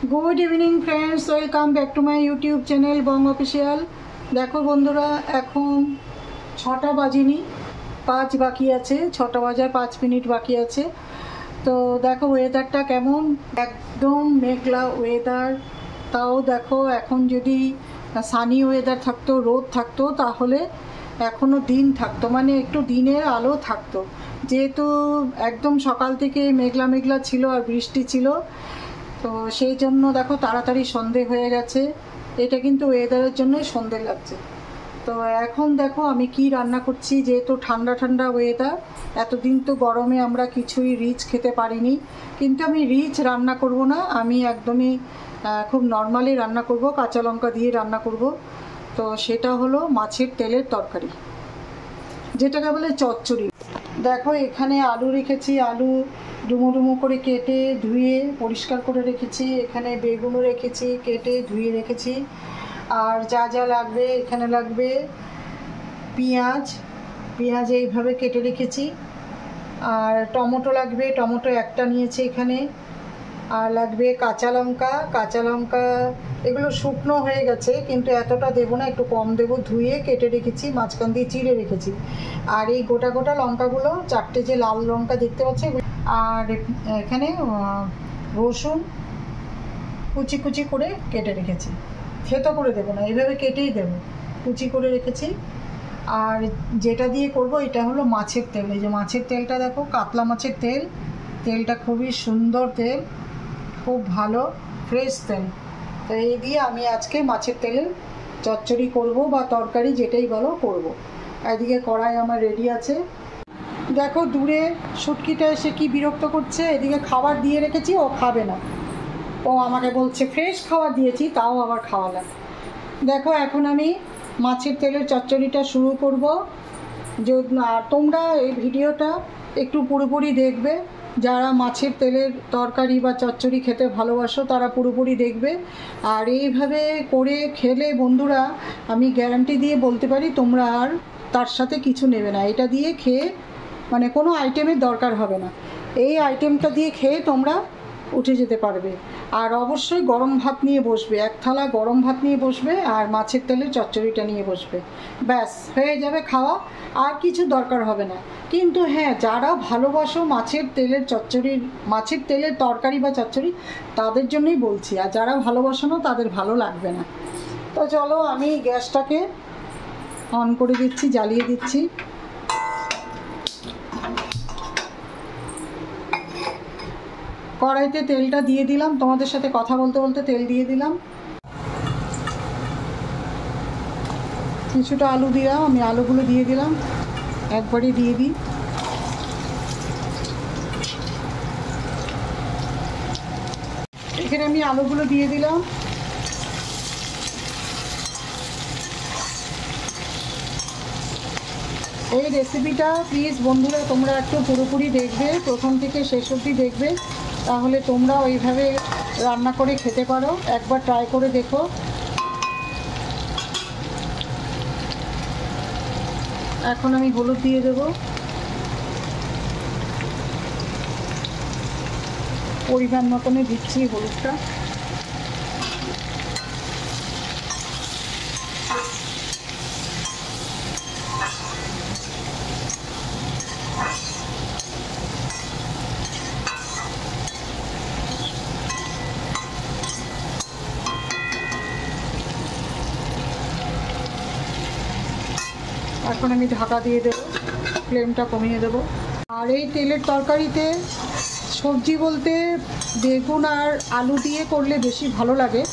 Good evening friends, welcome back to my YouTube channel Bong official. देखो बंधुरा एखन 6टा बाजिनी 5 बाकी आछे, 6टा बाजार 5 मिनट बाकी आछे। तो देखो वेदारटा केमन, एकदम मेघला वेदार। ताओ देखो एखन जदि सानी वेदार थाकतो, रोद थाकतो ताहले एखोनो दिन थाकतो, माने एकटू दिनेर आलो थाकतो। जेहेतु एकदम सकाल थेके मेघला मेघला छिलो और बृष्टि छिलो, तो সেই জন্য দেখো তাড়াতাড়ি সন্ধে হয়ে গেছে। এটা কিন্তু ওয়েদারের জন্যই সন্ধে লাগছে। তো এখন দেখো আমি কি রান্না করছি, যেহেতু ঠান্ডা ঠান্ডা ওয়েদার। এতদিন তো গরমে আমরা কিছুই রিচ খেতে পারিনি, কিন্তু আমি রিচ রান্না করব না, আমি একদমই খুব নর্মালি রান্না করব, কাঁচা লঙ্কা দিয়ে রান্না করব। তো সেটা হলো মাছের তেলের তরকারি, যেটাকে বলে চচ্চড়ি। দেখো এখানে আলু রেখেছি, আলু ডুমো ডুমো করে কেটে ধুয়ে পরিষ্কার করে রেখেছি। এখানে বেগুনও রেখেছি, কেটে ধুয়ে রেখেছি। আর যা যা লাগবে, এখানে লাগবে পেঁয়াজ এইভাবে কেটে রেখেছি। আর টমেটো লাগবে, টমেটো একটা নিয়েছি এখানে। আর লাগবে কাঁচা লঙ্কা, এগুলো শুকনো হয়ে গেছে কিন্তু এতটা দেবো না, একটু কম দেবো। ধুয়ে কেটে রেখেছি, মাঝখান দিয়ে চিড়ে রেখেছি। আর এই গোটা গোটা লঙ্কাগুলো 4টে যে লাল লঙ্কা দেখতে পাচ্ছি। আর এখানে রসুন কুচি কুচি করে কেটে রেখেছি, থেতো করে দেবো না, এইভাবে কেটেই দেবো, কুচি করে রেখেছি। আর যেটা দিয়ে করব এটা হলো মাছের তেল। এই যে মাছের তেলটা দেখো, কাতলা মাছের তেল। তেলটা খুবই সুন্দর তেল, খুব ভালো ফ্রেশ তেল। তো এই দিয়ে আমি আজকে মাছের তেলের চচ্চড়ি করব বা তরকারি যেটাই বলো করব। এদিকে কড়াই আমার রেডি আছে। দেখো দূরে শুটকিটা এসে কি বিরক্ত করছে, এদিকে খাবার দিয়ে রেখেছি, ও খাবে না। ও আমাকে বলছে ফ্রেশ খাবার দিয়েছি, তাও আবার খাওয়ালাম। দেখো এখন আমি মাছের তেলের চচ্চড়িটা শুরু করব। আর তোমরা এই ভিডিওটা একটু পুরোপুরি দেখবে। যারা মাছের তেলের তরকারি বা চচ্চড়ি খেতে ভালোবাসো তারা পুরোপুরি দেখবে। আর এইভাবে করে খেলে বন্ধুরা, আমি গ্যারান্টি দিয়ে বলতে পারি তোমরা আর তার সাথে কিছু নেবে না। এটা দিয়ে খেয়ে মানে কোনো আইটেমের দরকার হবে না, এই আইটেমটা দিয়ে খেয়ে তোমরা উঠে যেতে পারবে। আর অবশ্যই গরম ভাত নিয়ে বসবে, এক থালা গরম ভাত নিয়ে বসবে আর মাছের তেলের চচ্চড়িটা নিয়ে বসবে, ব্যাস হয়ে যাবে খাওয়া, আর কিছু দরকার হবে না। কিন্তু হ্যাঁ, যারা ভালোবাসো মাছের তেলের চচ্চড়ির, মাছের তেলের তরকারি বা চচ্চড়ি, তাদের জন্যই বলছি। আর যারা ভালোবাসো না তাদের ভালো লাগবে না। তো চলো আমি গ্যাসটাকে অন করে দিচ্ছি, জ্বালিয়ে দিচ্ছি। কড়াইতে তেলটা দিয়ে দিলাম, তোমাদের সাথে কথা বলতে বলতে তেল দিয়ে দিলাম। কিছুটা আলু দিলাম, আমি আলুগুলো দিয়ে দিলাম, একবারই দিয়ে দিই। এখানে আমি আলুগুলো দিয়ে দিলাম। এই রেসিপিটা প্লিজ বন্ধুরা তোমরা একটু পুরোপুরি দেখবে, প্রথম থেকে শেষ অবধি দেখবে, তাহলে তোমরা ওইভাবে রান্না করে খেতে পারো। একবার ট্রাই করে দেখো। এখন আমি হলুদ দিয়ে দেবো, পরিমাণ মতনে দিচ্ছি হলুদটা। এখন আমি ঢাকা দিয়ে দেবো, ফ্লেমটা কমিয়ে দেবো। আর এই তেলের তরকারিতে সবজি বলতে বেগুন আর আলু দিয়ে করলে বেশি ভালো লাগে।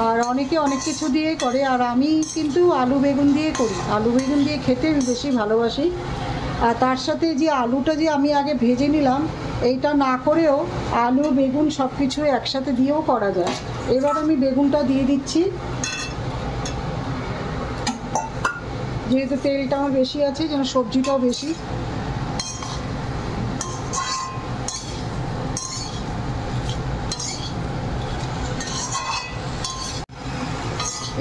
আর অনেকে অনেক কিছু দিয়ে করে, আর আমি কিন্তু আলু বেগুন দিয়ে করি। আলু বেগুন দিয়ে খেতে আমি বেশি ভালোবাসি। আর তার সাথে যে আলুটা যে আমি আগে ভেজে নিলাম, এইটা না করেও আলু বেগুন সব কিছু একসাথে দিয়েও করা যায়। এবার আমি বেগুনটা দিয়ে দিচ্ছি, যেহেতু তেলটা আমার বেশি আছে, যেন সবজিটাও বেশি।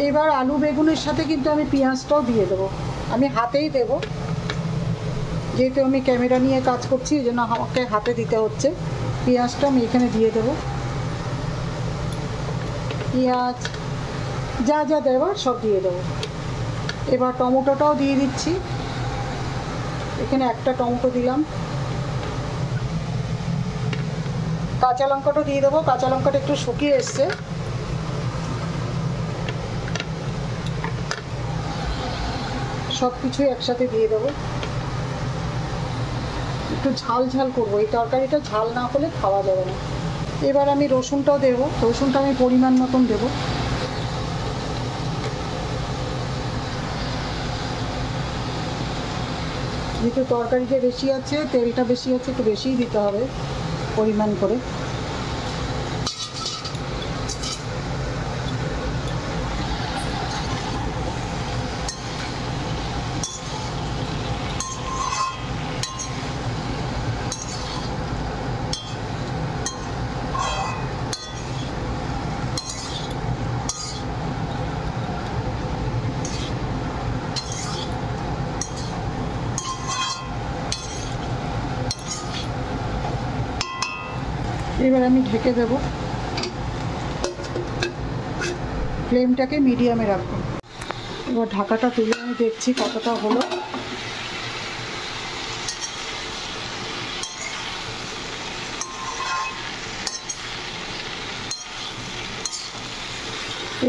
এবার আলু বেগুনের সাথে কিন্তু আমি পেঁয়াজটাও দিয়ে দেবো, আমি হাতেই দেবো, যেহেতু আমি ক্যামেরা নিয়ে কাজ করছি এই জন্য আমাকে হাতে দিতে হচ্ছে। পেঁয়াজটা আমি এখানে দিয়ে দেবো। পেঁয়াজ যা যা দেওয়ার সব দিয়ে দেবো। এবার টমেটোটাও দিয়ে দিচ্ছি, এখানে একটা টমেটো দিলাম। কাঁচা লঙ্কাটাও দিয়ে দেবো, কাঁচা লঙ্কাটা একটু শুকিয়ে এসছে। সব কিছুই একসাথে দিয়ে দেবো, একটু ঝাল ঝাল করবো, এই তরকারিটা ঝাল না হলে খাওয়া যাবে না। এবার আমি রসুনটাও দেবো, রসুনটা আমি পরিমাণ মতন দেবো। যেহেতু তরকারিটা বেশি আছে, তেলটা বেশি আছে, একটু বেশিই দিতে হবে পরিমাণ করে। এবার আমি ঢেকে দেব, ফ্লেমটাকে মিডিয়ামে রাখবো। এবার ঢাকাটা তুলে আমি দেখছি কতটা হলো।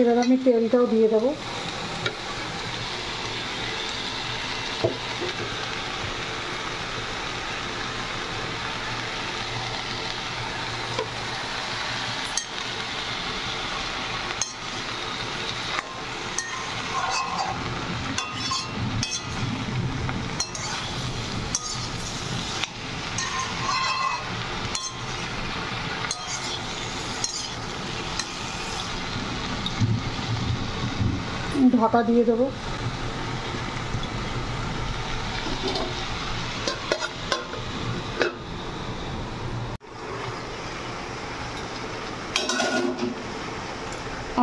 এবার আমি তেলটাও দিয়ে দেবো। ঢাকা দিয়ে দেবো।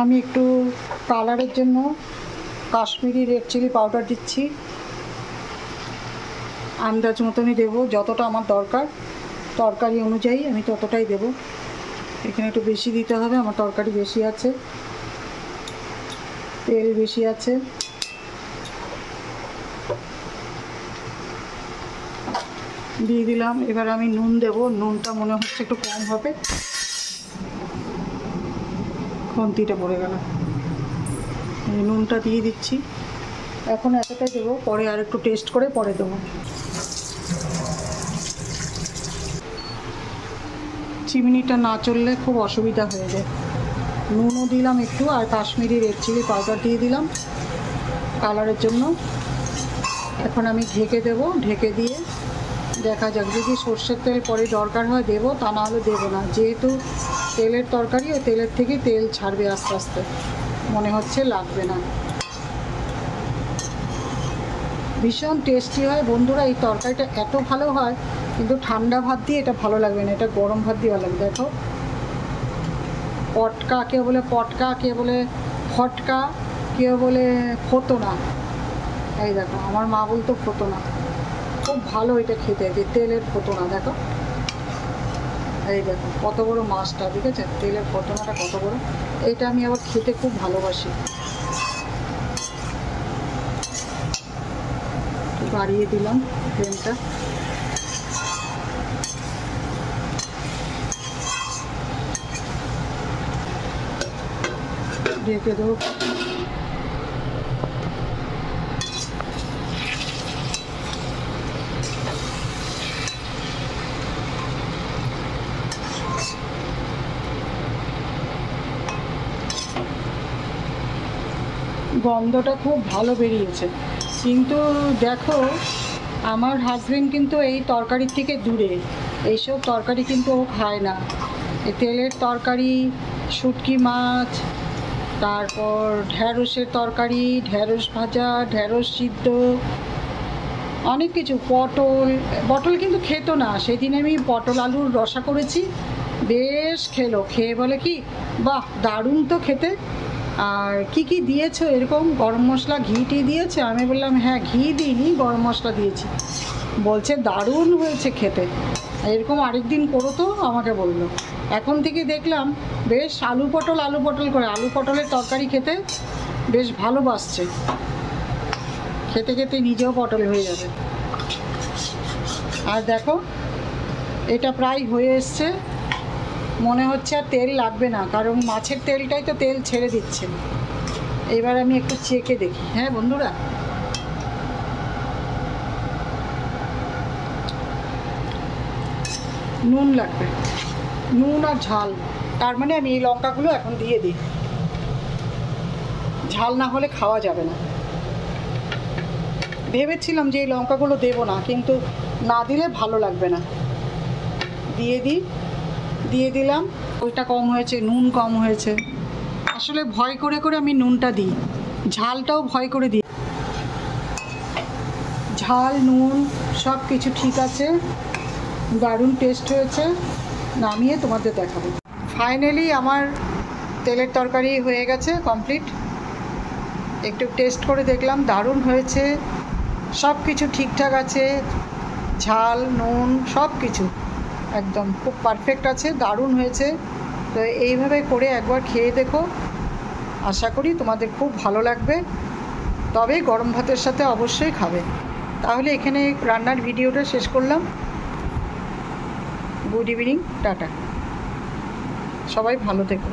আমি একটু কালারের জন্য কাশ্মীরি রেড চিলি পাউডার দিচ্ছি, আন্দাজ মতনই দেবো, যতটা আমার দরকার তরকারি অনুযায়ী আমি ততটাই দেব। এখানে একটু বেশি দিতে হবে, আমার তরকারি বেশি আছে, তেল বেশি আছে। দিয়ে দিলাম। এবার আমি নুন দেব, নুনটা মনে হচ্ছে একটু কম হবে, খন্তিটা পড়ে গেল। নুনটা দিয়ে দিচ্ছি, এখন এতটাই দেবো, পরে আর একটু টেস্ট করে পরে দেবো। চিমনিটা না চললে খুব অসুবিধা হয়ে যায়। নুনও দিলাম একটু, আর কাশ্মীরি রেড চিলি পাউডার দিয়ে দিলাম কালারের জন্য। এখন আমি ঢেকে দেব, ঢেকে দিয়ে দেখা যাক, যদি সর্ষের তেল পরে দরকার হয় দেবো, তা না হলে দেবো না। যেহেতু তেলের তরকারি, ওই তেলের থেকে তেল ছাড়বে আস্তে আস্তে, মনে হচ্ছে লাগবে না। ভীষণ টেস্টি হয় বন্ধুরা, এই তরকারিটা এত ভালো হয়, কিন্তু ঠান্ডা ভাত দিয়ে এটা ভালো লাগবে না, এটা গরম ভাত দিয়ে ভালো লাগবে। দেখো, পটকা কেউ বলে, পটকা কেউ বলে, ফটকা কেউ বলে, ফোতনা। এই দেখো, আমার মা বলতো ফোতনা, খুব ভালো এটা খেতে, যে তেলের ফোতনা। দেখো, এই দেখো কত বড় মাছটা, ঠিক আছে, তেলের ফোতনাটা কত বড়। এইটা আমি আবার খেতে খুব ভালোবাসি। বাড়িয়ে দিলাম ফ্লেমটা। ঢেকে দেবো। গন্ধটা খুব ভালো বেরিয়েছে, কিন্তু দেখো আমার হাজবেন্ড কিন্তু এই তরকারির থেকে দূরে, এইসব তরকারি কিন্তু ও খায় না। এই তেলের তরকারি, শুটকি মাছ, তারপর ঢ্যাঁড়সের তরকারি, ঢ্যাঁড়স ভাজা, ঢ্যাঁড়স সিদ্ধ, অনেক কিছু, পটল, পটল কিন্তু খেতো না। সেদিন আমি পটল আলুর রসা করেছি, বেশ খেলো, খেয়ে বলে কি, বাহ দারুণ তো খেতে। আর কি কি দিয়েছো এরকম, গরম মশলা ঘি টি দিয়েছে? আমি বললাম হ্যাঁ, ঘি দিইনি, গরম মশলা দিয়েছি। বলছে দারুণ হয়েছে খেতে। এরকম আরেকদিন করো তো, আমাকে বললো। এখন থেকে দেখলাম বেশ আলু পটল করে, আলু পটলের তরকারি খেতে বেশ ভালোবাসছে। খেতে খেতে নিজেও পটল হয়ে যাবে। আর দেখো এটা প্রায় হয়ে এসছে, মনে হচ্ছে আর তেল লাগবে না, কারণ মাছের তেলটাই তো তেল ছেড়ে দিচ্ছে। এবার আমি একটু চেখে দেখি। হ্যাঁ বন্ধুরা, নুন লাগবে, নুন আর ঝাল। তার মানে আমি এই লঙ্কাগুলো এখন দিয়ে দিই, ঝাল না হলে খাওয়া যাবে না। ভেবেছিলাম যে এই লঙ্কাগুলো দেবো না, কিন্তু না দিলে ভালো লাগবে না। দিয়ে দিলাম। ওইটা কম হয়েছে, নুন কম হয়েছে। আসলে ভয় করে করে আমি নুনটা দিই, ঝালটাও ভয় করে দিই। ঝাল নুন সব কিছু ঠিক আছে, দারুণ টেস্ট হয়েছে। নামিয়ে তোমাদের দেখাবো। ফাইনালি আমার তেলের তরকারি হয়ে গেছে, কমপ্লিট। একটু টেস্ট করে দেখলাম, দারুণ হয়েছে। সব কিছু ঠিকঠাক আছে, ঝাল নুন সব কিছু একদম খুব পারফেক্ট আছে, দারুণ হয়েছে। তো এইভাবে করে একবার খেয়ে দেখো, আশা করি তোমাদের খুব ভালো লাগবে। তবে গরম ভাতের সাথে অবশ্যই খাবে। তাহলে এখানে রান্নার ভিডিওটা শেষ করলাম। গুড ইভিনিং, টাটা, সবাই ভালো থেকো।